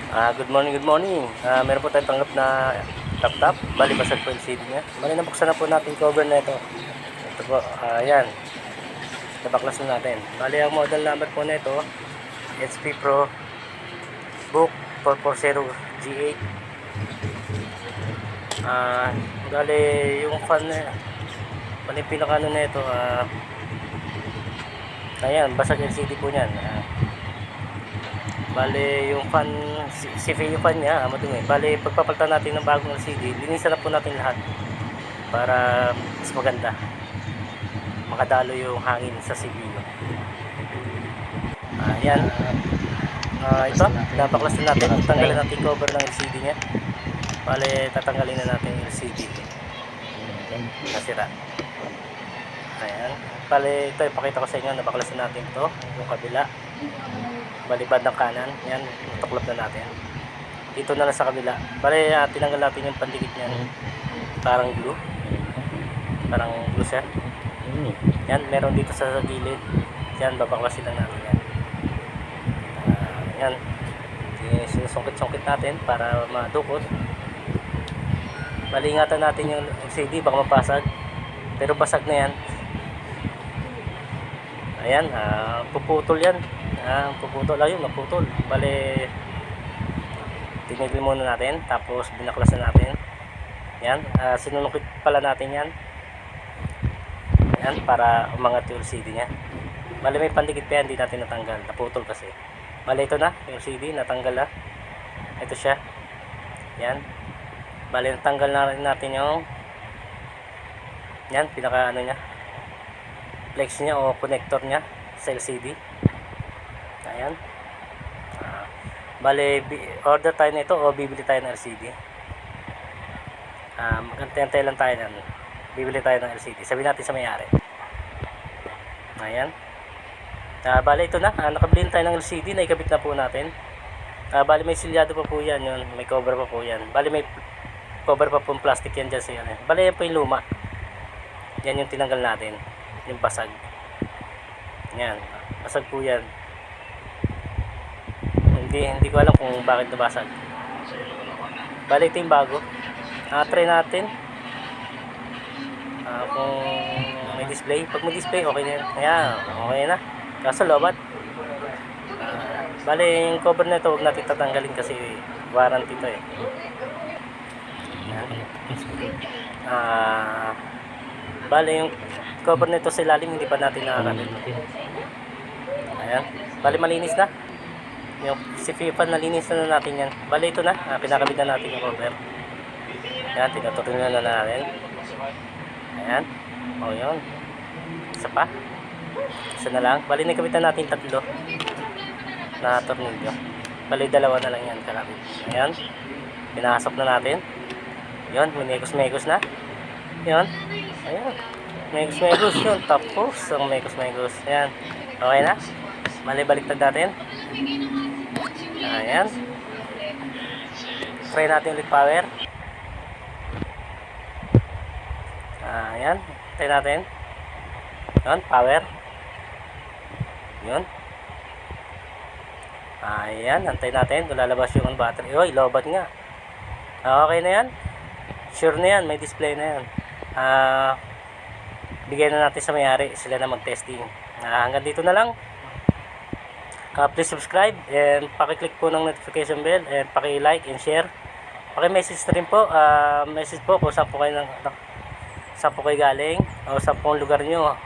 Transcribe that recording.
Good morning, good morning. Meron po tayong tanggap na laptop. Bali, basag po LCD niya. Bali, nabuksan na po natin yung cover na ito. Ito po, yan. Nabaklas na natin. Bali, ang model number po na ito, HP Pro Book 440 G8. Bali, yung fan na, bali, pinakano na ito, ayan, basag LCD po niyan. Bale, yung fan, CPU fan niya, madumi. Bale, pagpapalitan natin ng bagong LCD, linisan na po natin lahat para mas maganda. Makadalo yung hangin sa CPU. Yan. Ito, napaklas na natin. Tanggalin natin yung cover ng LCD niya. Bale, tatanggalin na natin yung LCD. Nasira. Ayan. Bale, ito, ipakita ko sa inyo, napaklas na natin ito. Yung kabila. Balibad ng kanan, yan, tuklap na natin. Dito na lang sa kabila. Bale, tinanggal natin yung pandikit niya. Parang glue. Parang glue siya. Yan, meron dito sa gilid. Yan, babaklasin lang natin yan. Yan. Sinusungkit-sungkit natin para madukot. Bale, ingatan natin yung LCD, baka mapasag. Pero basag na yan. Ayan, puputol yan. Puputol, ayun, naputol. Bale, tinigil muna natin, tapos binaklasan natin. Yan, sinunukit pala natin yan. Yan, para umangat yung LCD nya. Bale, may pandikit pa yan, hindi natin natanggal. Naputol kasi. Bale, ito na, yung LCD, natanggal na. Ito siya. Yan. Bale, natanggal na rin natin yung yan, pinaka ano nya, flex nya o connector nya sa LCD. Ayan. Bale, order tayo nito o bibili tayo ng LCD. Magantay lang tayo nan. Bibili tayo ng LCD. Sabihin natin sa may-ari. Ayan. Bale, ito na. Nakabili tayo ng LCD. Naikabit na po natin. Bale, may silyado pa po yan. Yun. May cover pa po yan. Bale, may cover pa po yung plastic yan dyan. Bale, yan po yung luma. Yan yung tinanggal natin. Yung basag. Yan. Basag po yan. Hindi ko alam kung bakit nabasag. Balik ito yung bago. Try natin. Kung may display. Pag may display, okay na yan. Ayan, okay na. Kaso lobat. Bali, yung cover na ito, huwag natin tatanggalin kasi warranty ito eh. Bali, yung cover na ito sa ilalim, hindi pa natin nakakamit. Ayan. Bali, malinis na. Yung CPU fan, nalinis na natin yan. Bali, ito na, pinakabit na natin yung cover. Ayan, tinutuloy na natin. Ayan, o yun. Isa pa. Isa na lang. Bali, nakabit na natin tatlo na tornilyo. Bali, dalawa na lang yan kalabit. Ayan, pinasok na natin. Yun, minegos-megos na. Yun, ayan, megos-megos yun. Tapos, ang megos-megos. Ayan, okay na. Bali, baliktad natin. Ayan. Try natin ulit power. Ayan. Try natin. Yun, power. Yun. Ayan, antay natin. Lalabas yung battery. Uy, lobat nga. Okay na yan. Sure na yan. May display na yan. Bigyan na natin sa may-ari. Sila na mag-testing. Hanggang dito na lang. Please subscribe and paki-click po ng notification bell and paki-like and share. Paki-message na rin po. Message po kung saan po kayo galing o saan po ang lugar nyo.